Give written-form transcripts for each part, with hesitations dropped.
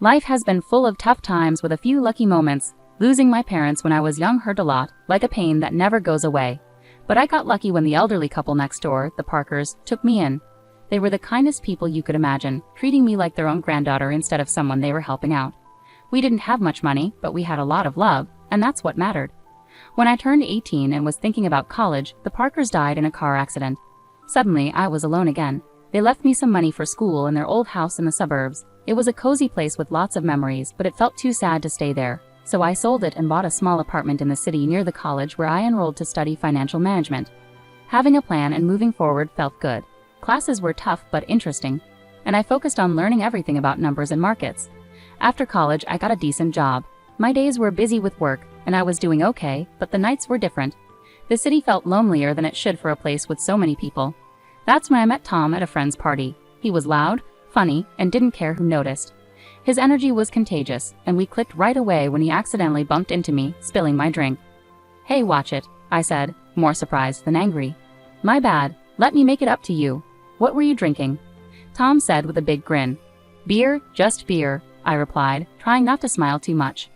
Life has been full of tough times with a few lucky moments. Losing my parents when I was young hurt a lot, like a pain that never goes away. But I got lucky when the elderly couple next door, the Parkers, took me in. They were the kindest people you could imagine, treating me like their own granddaughter instead of someone they were helping out. We didn't have much money, but we had a lot of love, and that's what mattered. When I turned 18 and was thinking about college, the Parkers died in a car accident. Suddenly, I was alone again. They left me some money for school in their old house in the suburbs. It was a cozy place with lots of memories, but it felt too sad to stay there. So I sold it and bought a small apartment in the city near the college where I enrolled to study financial management. Having a plan and moving forward felt good. Classes were tough but interesting, and I focused on learning everything about numbers and markets. After college, I got a decent job. My days were busy with work, and I was doing okay, but the nights were different. The city felt lonelier than it should for a place with so many people. That's when I met Tom at a friend's party. He was loud, funny, and didn't care who noticed. His energy was contagious, and we clicked right away when he accidentally bumped into me, spilling my drink. "Hey, watch it," I said, more surprised than angry. "My bad, let me make it up to you. What were you drinking?" Tom said with a big grin. "Beer, just beer," I replied, trying not to smile too much.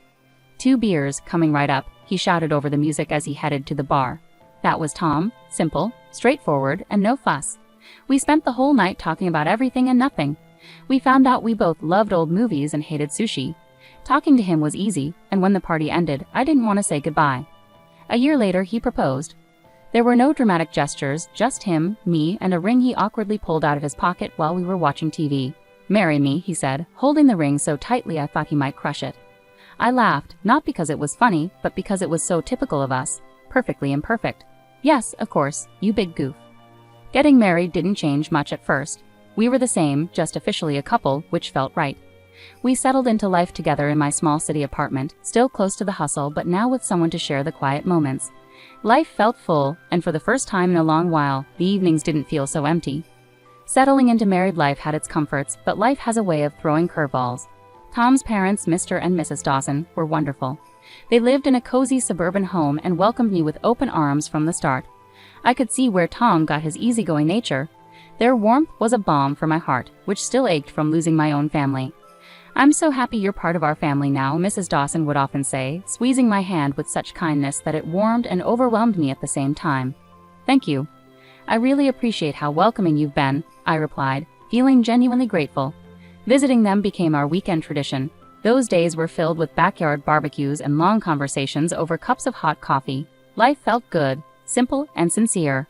"2 beers, coming right up," he shouted over the music as he headed to the bar. That was Tom, simple, straightforward, and no fuss. We spent the whole night talking about everything and nothing. We found out we both loved old movies and hated sushi. Talking to him was easy, and when the party ended, I didn't want to say goodbye. A year later, he proposed. There were no dramatic gestures, just him, me, and a ring he awkwardly pulled out of his pocket while we were watching TV. "Marry me," he said, holding the ring so tightly I thought he might crush it. I laughed, not because it was funny, but because it was so typical of us. Perfectly imperfect. "Yes, of course, you big goof." Getting married didn't change much at first. We were the same, just officially a couple, which felt right. We settled into life together in my small city apartment, still close to the hustle, but now with someone to share the quiet moments. Life felt full, and for the first time in a long while, the evenings didn't feel so empty. Settling into married life had its comforts, but life has a way of throwing curveballs. Tom's parents, Mr. and Mrs. Dawson, were wonderful. They lived in a cozy suburban home and welcomed me with open arms from the start. I could see where Tom got his easygoing nature. Their warmth was a balm for my heart, which still ached from losing my own family. "I'm so happy you're part of our family now," Mrs. Dawson would often say, squeezing my hand with such kindness that it warmed and overwhelmed me at the same time. "Thank you. I really appreciate how welcoming you've been," I replied, feeling genuinely grateful. Visiting them became our weekend tradition. Those days were filled with backyard barbecues and long conversations over cups of hot coffee. Life felt good, simple, and sincere.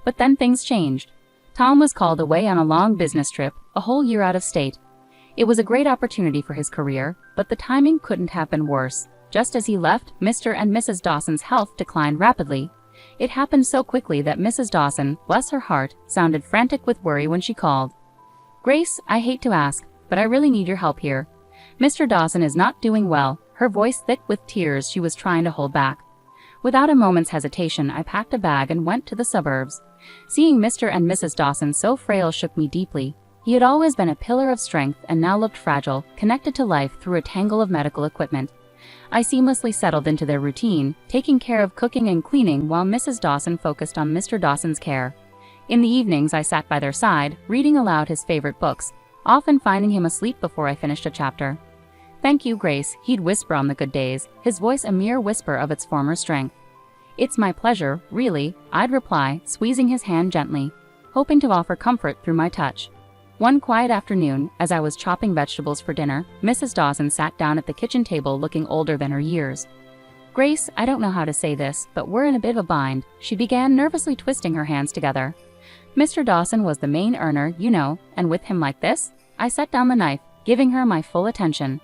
But then things changed. Tom was called away on a long business trip, a whole year out of state. It was a great opportunity for his career, but the timing couldn't have been worse. Just as he left, Mr. and Mrs. Dawson's health declined rapidly. It happened so quickly that Mrs. Dawson, bless her heart, sounded frantic with worry when she called. "Grace, I hate to ask, but I really need your help here. Mr. Dawson is not doing well," her voice thick with tears she was trying to hold back. Without a moment's hesitation, I packed a bag and went to the suburbs. Seeing Mr. and Mrs. Dawson so frail shook me deeply. He had always been a pillar of strength and now looked fragile, connected to life through a tangle of medical equipment. I seamlessly settled into their routine, taking care of cooking and cleaning while Mrs. Dawson focused on Mr. Dawson's care. In the evenings, I sat by their side, reading aloud his favorite books, often finding him asleep before I finished a chapter. "Thank you, Grace," he'd whisper on the good days, his voice a mere whisper of its former strength. "It's my pleasure, really," I'd reply, squeezing his hand gently, hoping to offer comfort through my touch. One quiet afternoon, as I was chopping vegetables for dinner, Mrs. Dawson sat down at the kitchen table looking older than her years. "Grace, I don't know how to say this, but we're in a bit of a bind," she began, nervously twisting her hands together. "Mr. Dawson was the main earner, you know, and with him like this?" I set down the knife, giving her my full attention.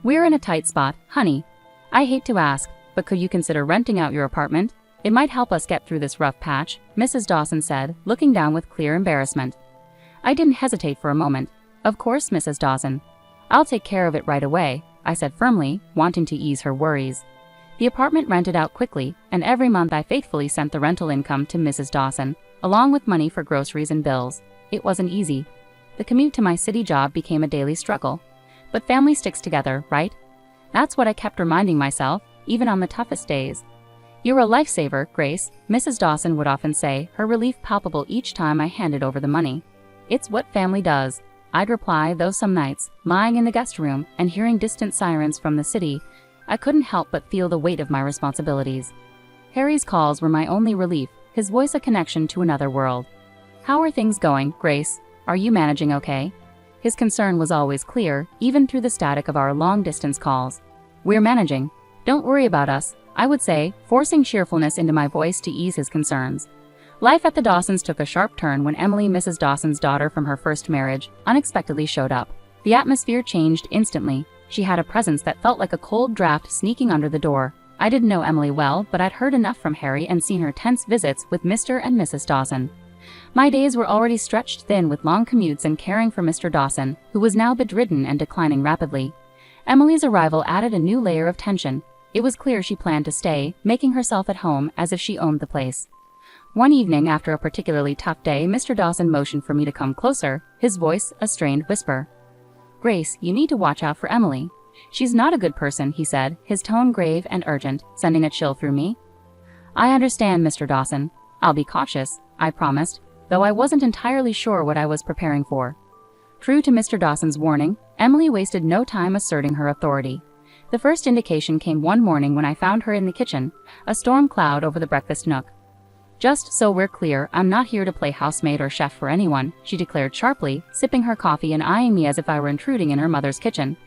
"We're in a tight spot, honey. I hate to ask, but could you consider renting out your apartment? It might help us get through this rough patch," Mrs. Dawson said, looking down with clear embarrassment. I didn't hesitate for a moment. "Of course, Mrs. Dawson. I'll take care of it right away," I said firmly, wanting to ease her worries. The apartment rented out quickly, and every month I faithfully sent the rental income to Mrs. Dawson, along with money for groceries and bills. It wasn't easy. The commute to my city job became a daily struggle. But family sticks together, right? That's what I kept reminding myself, even on the toughest days. "You're a lifesaver, Grace," Mrs. Dawson would often say, her relief palpable each time I handed over the money. "It's what family does." I'd reply, though some nights, lying in the guest room and hearing distant sirens from the city, I couldn't help but feel the weight of my responsibilities. Harry's calls were my only relief, his voice a connection to another world. "How are things going, Grace? Are you managing okay?" His concern was always clear, even through the static of our long-distance calls. "We're managing. Don't worry about us," I would say, forcing cheerfulness into my voice to ease his concerns. Life at the Dawsons took a sharp turn when Emily, Mrs. Dawson's daughter from her first marriage, unexpectedly showed up. The atmosphere changed instantly. She had a presence that felt like a cold draft sneaking under the door. I didn't know Emily well, but I'd heard enough from Harry and seen her tense visits with Mr. and Mrs. Dawson. My days were already stretched thin with long commutes and caring for Mr. Dawson, who was now bedridden and declining rapidly. Emily's arrival added a new layer of tension. It was clear she planned to stay, making herself at home as if she owned the place. One evening after a particularly tough day, Mr. Dawson motioned for me to come closer, his voice a strained whisper. "Grace, you need to watch out for Emily. She's not a good person," he said, his tone grave and urgent, sending a chill through me. "I understand, Mr. Dawson. I'll be cautious," I promised, though I wasn't entirely sure what I was preparing for. True to Mr. Dawson's warning, Emily wasted no time asserting her authority. The first indication came one morning when I found her in the kitchen, a storm cloud over the breakfast nook. "Just so we're clear, I'm not here to play housemaid or chef for anyone," she declared sharply, sipping her coffee and eyeing me as if I were intruding in her mother's kitchen.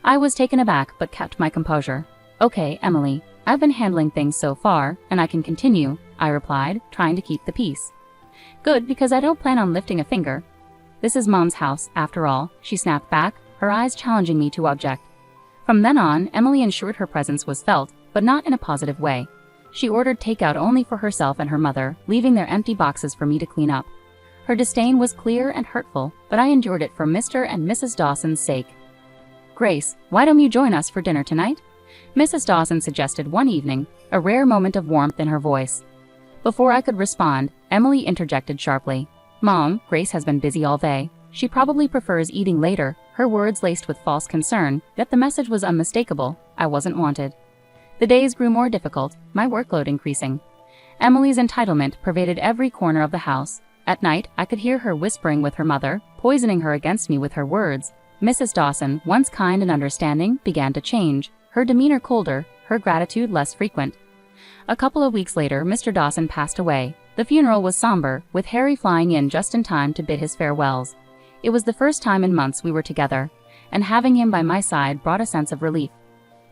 I was taken aback but kept my composure. "Okay, Emily, I've been handling things so far, and I can continue," I replied, trying to keep the peace. "Good, because I don't plan on lifting a finger. This is Mom's house, after all," she snapped back, her eyes challenging me to object. From then on, Emily ensured her presence was felt, but not in a positive way. She ordered takeout only for herself and her mother, leaving their empty boxes for me to clean up. Her disdain was clear and hurtful, but I endured it for Mr. and Mrs. Dawson's sake. "Grace, why don't you join us for dinner tonight?" Mrs. Dawson suggested one evening, a rare moment of warmth in her voice. Before I could respond, Emily interjected sharply. "Mom, Grace has been busy all day. She probably prefers eating later," her words laced with false concern, yet the message was unmistakable. I wasn't wanted. The days grew more difficult, my workload increasing. Emily's entitlement pervaded every corner of the house. At night, I could hear her whispering with her mother, poisoning her against me with her words. Mrs. Dawson, once kind and understanding, began to change, her demeanor colder, her gratitude less frequent. A couple of weeks later, Mr. Dawson passed away. The funeral was somber, with Harry flying in just in time to bid his farewells. It was the first time in months we were together, and having him by my side brought a sense of relief.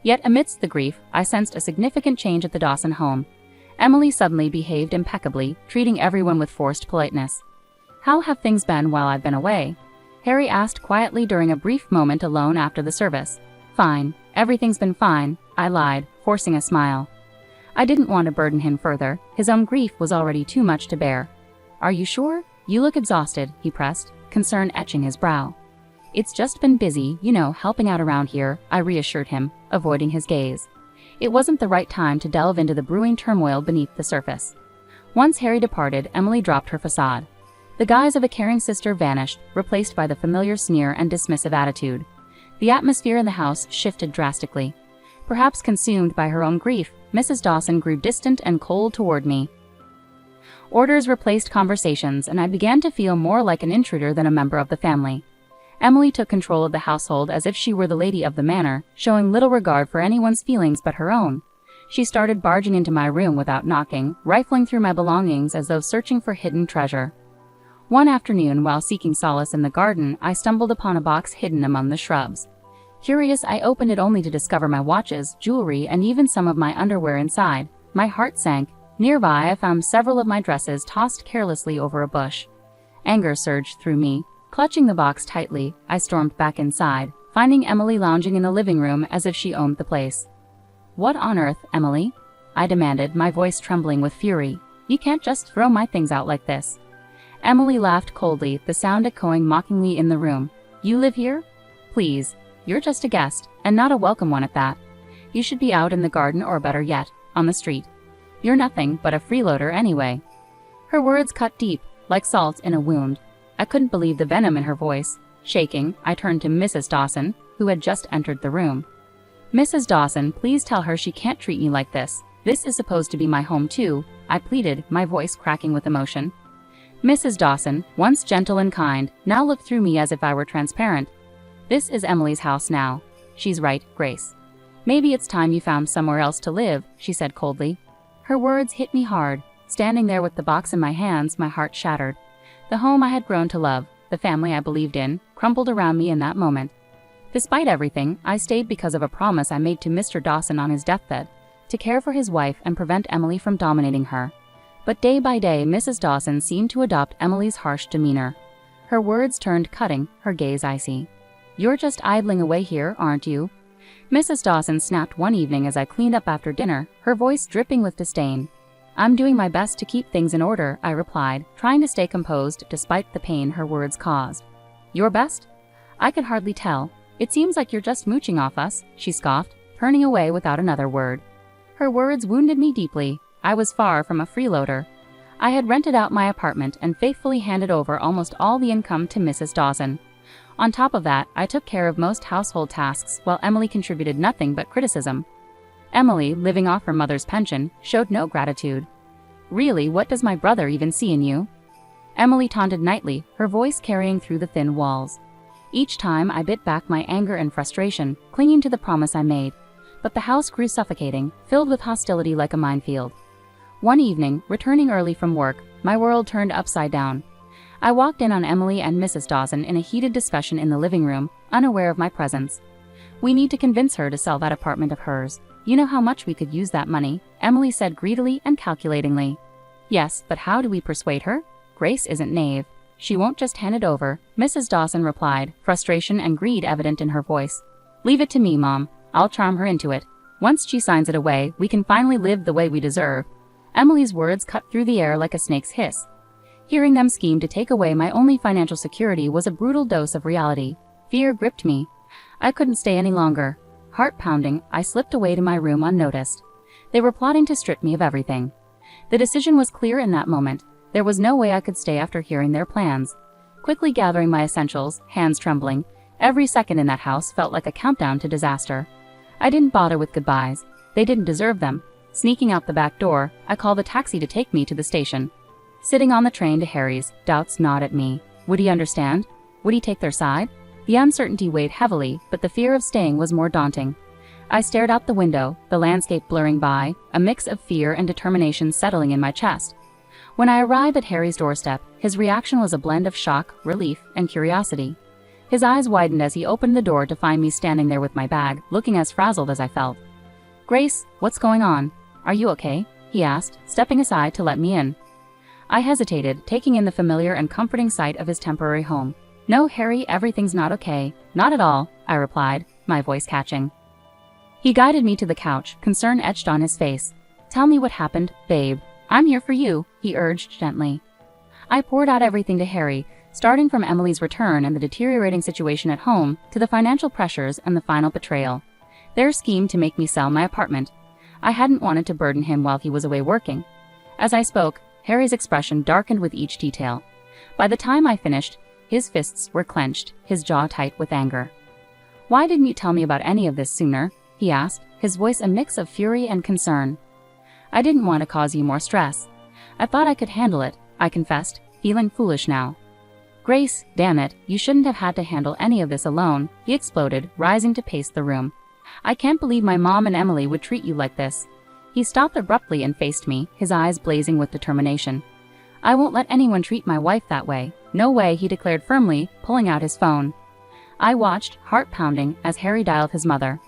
Yet amidst the grief, I sensed a significant change at the Dawson home. Emily suddenly behaved impeccably, treating everyone with forced politeness. "How have things been while I've been away?" Harry asked quietly during a brief moment alone after the service. "Fine. Everything's been fine," I lied, forcing a smile. I didn't want to burden him further. His own grief was already too much to bear. "Are you sure? You look exhausted," he pressed, concern etching his brow. "It's just been busy, helping out around here," I reassured him, avoiding his gaze. It wasn't the right time to delve into the brewing turmoil beneath the surface. Once Harry departed, Emily dropped her facade. The guise of a caring sister vanished, replaced by the familiar sneer and dismissive attitude. The atmosphere in the house shifted drastically. Perhaps consumed by her own grief, Mrs. Dawson grew distant and cold toward me. Orders replaced conversations, and I began to feel more like an intruder than a member of the family. Emily took control of the household as if she were the lady of the manor, showing little regard for anyone's feelings but her own. She started barging into my room without knocking, rifling through my belongings as though searching for hidden treasure. One afternoon, while seeking solace in the garden, I stumbled upon a box hidden among the shrubs. Curious, I opened it only to discover my watches, jewelry, and even some of my underwear inside. My heart sank. Nearby, I found several of my dresses tossed carelessly over a bush. Anger surged through me. Clutching the box tightly, I stormed back inside, finding Emily lounging in the living room as if she owned the place. "What on earth, Emily?" I demanded, my voice trembling with fury. "You can't just throw my things out like this." Emily laughed coldly, the sound echoing mockingly in the room. "You live here? Please. You're just a guest, and not a welcome one at that. You should be out in the garden or better yet, on the street. You're nothing but a freeloader anyway." Her words cut deep, like salt in a wound. I couldn't believe the venom in her voice. Shaking, I turned to Mrs. Dawson, who had just entered the room. "Mrs. Dawson, please tell her she can't treat me like this. This is supposed to be my home too," I pleaded, my voice cracking with emotion. Mrs. Dawson, once gentle and kind, now looked through me as if I were transparent. This is Emily's house now. She's right, Grace. Maybe it's time you found somewhere else to live, she said coldly. Her words hit me hard. Standing there with the box in my hands, my heart shattered. The home I had grown to love, the family I believed in, crumbled around me in that moment. Despite everything, I stayed because of a promise I made to Mr. Dawson on his deathbed, to care for his wife and prevent Emily from dominating her. But day by day, Mrs. Dawson seemed to adopt Emily's harsh demeanor. Her words turned cutting, her gaze icy. You're just idling away here, aren't you? Mrs. Dawson snapped one evening as I cleaned up after dinner, her voice dripping with disdain. I'm doing my best to keep things in order, I replied, trying to stay composed despite the pain her words caused. Your best? I could hardly tell. It seems like you're just mooching off us, she scoffed, turning away without another word. Her words wounded me deeply. I was far from a freeloader. I had rented out my apartment and faithfully handed over almost all the income to Mrs. Dawson. On top of that, I took care of most household tasks while Emily contributed nothing but criticism. Emily, living off her mother's pension, showed no gratitude. Really, what does my brother even see in you? Emily taunted nightly, her voice carrying through the thin walls. Each time I bit back my anger and frustration, clinging to the promise I made. But the house grew suffocating, filled with hostility like a minefield. One evening, returning early from work, my world turned upside down. I walked in on Emily and Mrs. Dawson in a heated discussion in the living room, unaware of my presence. We need to convince her to sell that apartment of hers. You know how much we could use that money, Emily said greedily and calculatingly. Yes, but how do we persuade her? Grace isn't naive. She won't just hand it over, Mrs. Dawson replied, frustration and greed evident in her voice. Leave it to me, Mom. I'll charm her into it. Once she signs it away, we can finally live the way we deserve. Emily's words cut through the air like a snake's hiss. Hearing them scheme to take away my only financial security was a brutal dose of reality. Fear gripped me. I couldn't stay any longer. Heart pounding, I slipped away to my room unnoticed. They were plotting to strip me of everything. The decision was clear in that moment. There was no way I could stay after hearing their plans. Quickly gathering my essentials, hands trembling, every second in that house felt like a countdown to disaster. I didn't bother with goodbyes. They didn't deserve them. Sneaking out the back door, I called a taxi to take me to the station. Sitting on the train to Harry's, doubts gnawed at me. Would he understand? Would he take their side? The uncertainty weighed heavily, but the fear of staying was more daunting. I stared out the window, the landscape blurring by, a mix of fear and determination settling in my chest. When I arrived at Harry's doorstep, his reaction was a blend of shock, relief, and curiosity. His eyes widened as he opened the door to find me standing there with my bag, looking as frazzled as I felt. Grace, what's going on? Are you okay? He asked, stepping aside to let me in. I hesitated, taking in the familiar and comforting sight of his temporary home. No, Harry, everything's not okay. Not at all, I replied, my voice catching. He guided me to the couch, concern etched on his face. Tell me what happened, babe. I'm here for you, he urged gently. I poured out everything to Harry, starting from Emily's return and the deteriorating situation at home to the financial pressures and the final betrayal. Their scheme to make me sell my apartment. I hadn't wanted to burden him while he was away working. As I spoke, Harry's expression darkened with each detail. By the time I finished, his fists were clenched, his jaw tight with anger. Why didn't you tell me about any of this sooner? He asked, his voice a mix of fury and concern. I didn't want to cause you more stress. I thought I could handle it, I confessed, feeling foolish now. Grace, damn it, you shouldn't have had to handle any of this alone, he exploded, rising to pace the room. I can't believe my mom and Emily would treat you like this. He stopped abruptly and faced me, his eyes blazing with determination. I won't let anyone treat my wife that way. No way, he declared firmly, pulling out his phone. I watched, heart pounding, as Harry dialed his mother.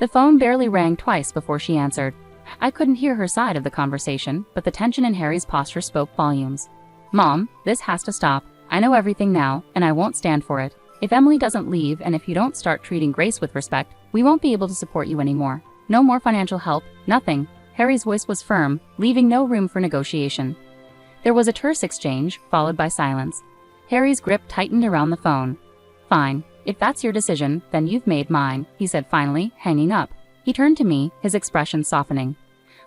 The phone barely rang twice before she answered. I couldn't hear her side of the conversation, but the tension in Harry's posture spoke volumes. Mom, this has to stop. I know everything now, and I won't stand for it. If Emily doesn't leave and if you don't start treating Grace with respect, we won't be able to support you anymore. No more financial help, nothing. Harry's voice was firm, leaving no room for negotiation. There was a terse exchange, followed by silence. Harry's grip tightened around the phone. Fine. If that's your decision, then you've made mine, he said finally, hanging up. He turned to me, his expression softening.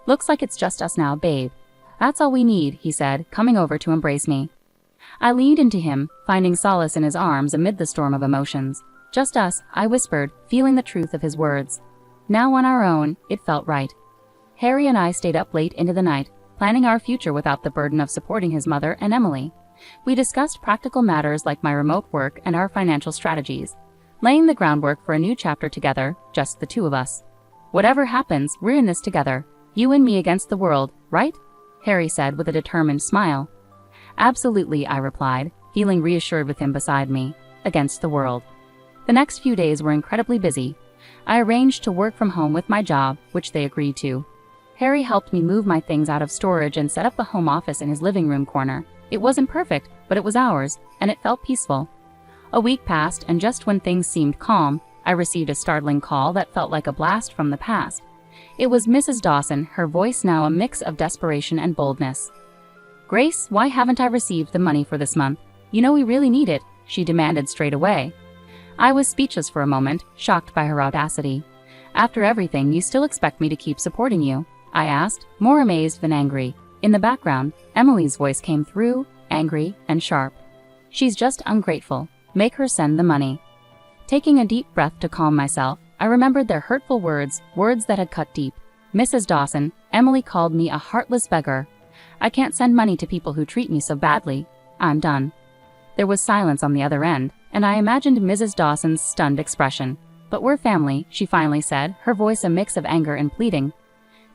Looks like it's just us now, babe. That's all we need, he said, coming over to embrace me. I leaned into him, finding solace in his arms amid the storm of emotions. Just us, I whispered, feeling the truth of his words. Now on our own, it felt right. Harry and I stayed up late into the night, planning our future without the burden of supporting his mother and Emily. We discussed practical matters like my remote work and our financial strategies, laying the groundwork for a new chapter together, just the two of us. Whatever happens, we're in this together. You and me against the world, right? Harry said with a determined smile. Absolutely, I replied, feeling reassured with him beside me. Against the world. The next few days were incredibly busy. I arranged to work from home with my job, which they agreed to. Harry helped me move my things out of storage and set up the home office in his living room corner. It wasn't perfect, but it was ours, and it felt peaceful. A week passed, and just when things seemed calm, I received a startling call that felt like a blast from the past. It was Mrs. Dawson, her voice now a mix of desperation and boldness. Grace, why haven't I received the money for this month? You know we really need it, she demanded straight away. I was speechless for a moment, shocked by her audacity. After everything, you still expect me to keep supporting you? I asked, more amazed than angry. In the background, Emily's voice came through, angry and sharp. She's just ungrateful. Make her send the money. Taking a deep breath to calm myself, I remembered their hurtful words, words that had cut deep. Mrs. Dawson, Emily called me a heartless beggar. I can't send money to people who treat me so badly. I'm done. There was silence on the other end, and I imagined Mrs. Dawson's stunned expression. But we're family, she finally said, her voice a mix of anger and pleading.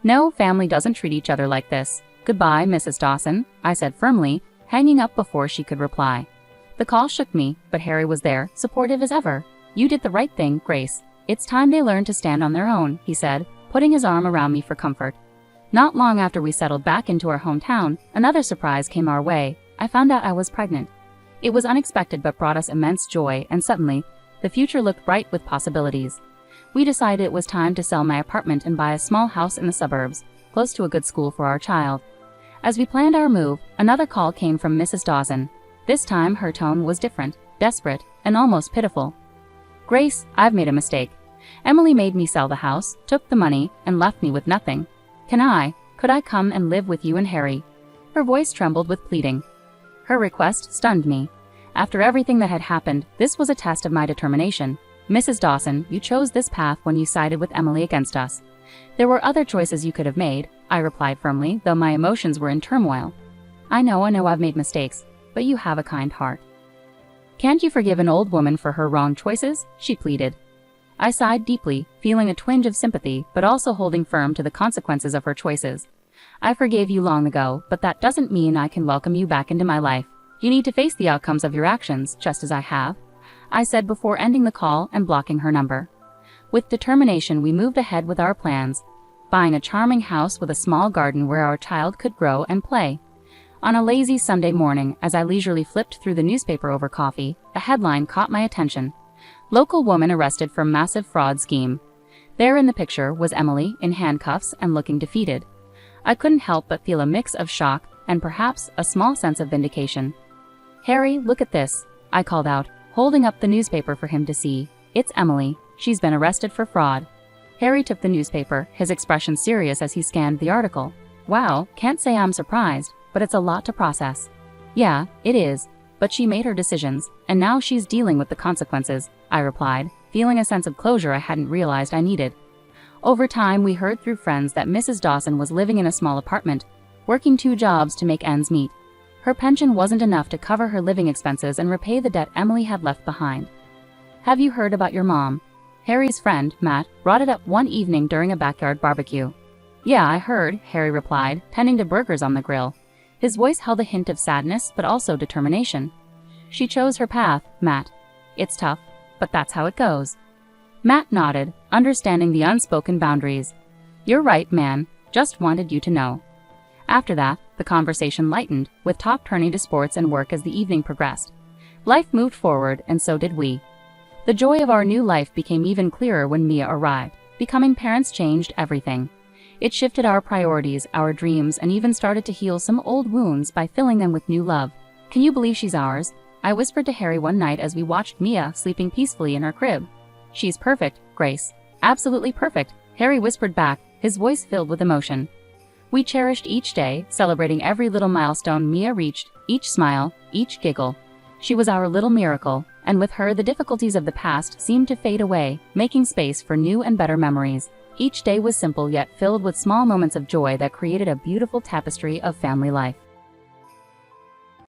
No, family doesn't treat each other like this. Goodbye, Mrs. Dawson, I said firmly, hanging up before she could reply. The call shook me, but Harry was there, supportive as ever. You did the right thing, Grace. It's time they learn to stand on their own, he said, putting his arm around me for comfort. Not long after we settled back into our hometown, another surprise came our way. I found out I was pregnant. It was unexpected but brought us immense joy, and suddenly, the future looked bright with possibilities. We decided it was time to sell my apartment and buy a small house in the suburbs, close to a good school for our child. As we planned our move, another call came from Mrs. Dawson. This time her tone was different, desperate, and almost pitiful. Grace, I've made a mistake. Emily made me sell the house, took the money, and left me with nothing. Could I come and live with you and Harry? Her voice trembled with pleading. Her request stunned me. After everything that had happened, this was a test of my determination. Mrs. Dawson, you chose this path when you sided with Emily against us. There were other choices you could have made, I replied firmly, though my emotions were in turmoil. I know I've made mistakes, but you have a kind heart. Can't you forgive an old woman for her wrong choices? She pleaded. I sighed deeply, feeling a twinge of sympathy, but also holding firm to the consequences of her choices. I forgave you long ago, but that doesn't mean I can welcome you back into my life. You need to face the outcomes of your actions, just as I have, I said before ending the call and blocking her number. With determination, we moved ahead with our plans, buying a charming house with a small garden where our child could grow and play. On a lazy Sunday morning, as I leisurely flipped through the newspaper over coffee, a headline caught my attention. Local woman arrested for massive fraud scheme. There in the picture was Emily, in handcuffs and looking defeated. I couldn't help but feel a mix of shock and perhaps a small sense of vindication. Harry, look at this, I called out, holding up the newspaper for him to see. It's Emily. She's been arrested for fraud. Harry took the newspaper, his expression serious as he scanned the article. Wow, can't say I'm surprised, but it's a lot to process. Yeah, it is, but she made her decisions, and now she's dealing with the consequences, I replied, feeling a sense of closure I hadn't realized I needed. Over time, we heard through friends that Mrs. Dawson was living in a small apartment, working 2 jobs to make ends meet. Her pension wasn't enough to cover her living expenses and repay the debt Emily had left behind. Have you heard about your mom? Harry's friend, Matt, brought it up one evening during a backyard barbecue. Yeah, I heard, Harry replied, tending to burgers on the grill. His voice held a hint of sadness but also determination. She chose her path, Matt. It's tough, but that's how it goes. Matt nodded, understanding the unspoken boundaries. You're right, man. Just wanted you to know. After that, the conversation lightened, with talk turning to sports and work as the evening progressed. Life moved forward, and so did we. The joy of our new life became even clearer when Mia arrived. Becoming parents changed everything. It shifted our priorities, our dreams, and even started to heal some old wounds by filling them with new love. Can you believe she's ours? I whispered to Harry one night as we watched Mia sleeping peacefully in her crib. She's perfect, Grace. Absolutely perfect, Harry whispered back, his voice filled with emotion. We cherished each day, celebrating every little milestone Mia reached, each smile, each giggle. She was our little miracle, and with her the difficulties of the past seemed to fade away, making space for new and better memories. Each day was simple yet filled with small moments of joy that created a beautiful tapestry of family life.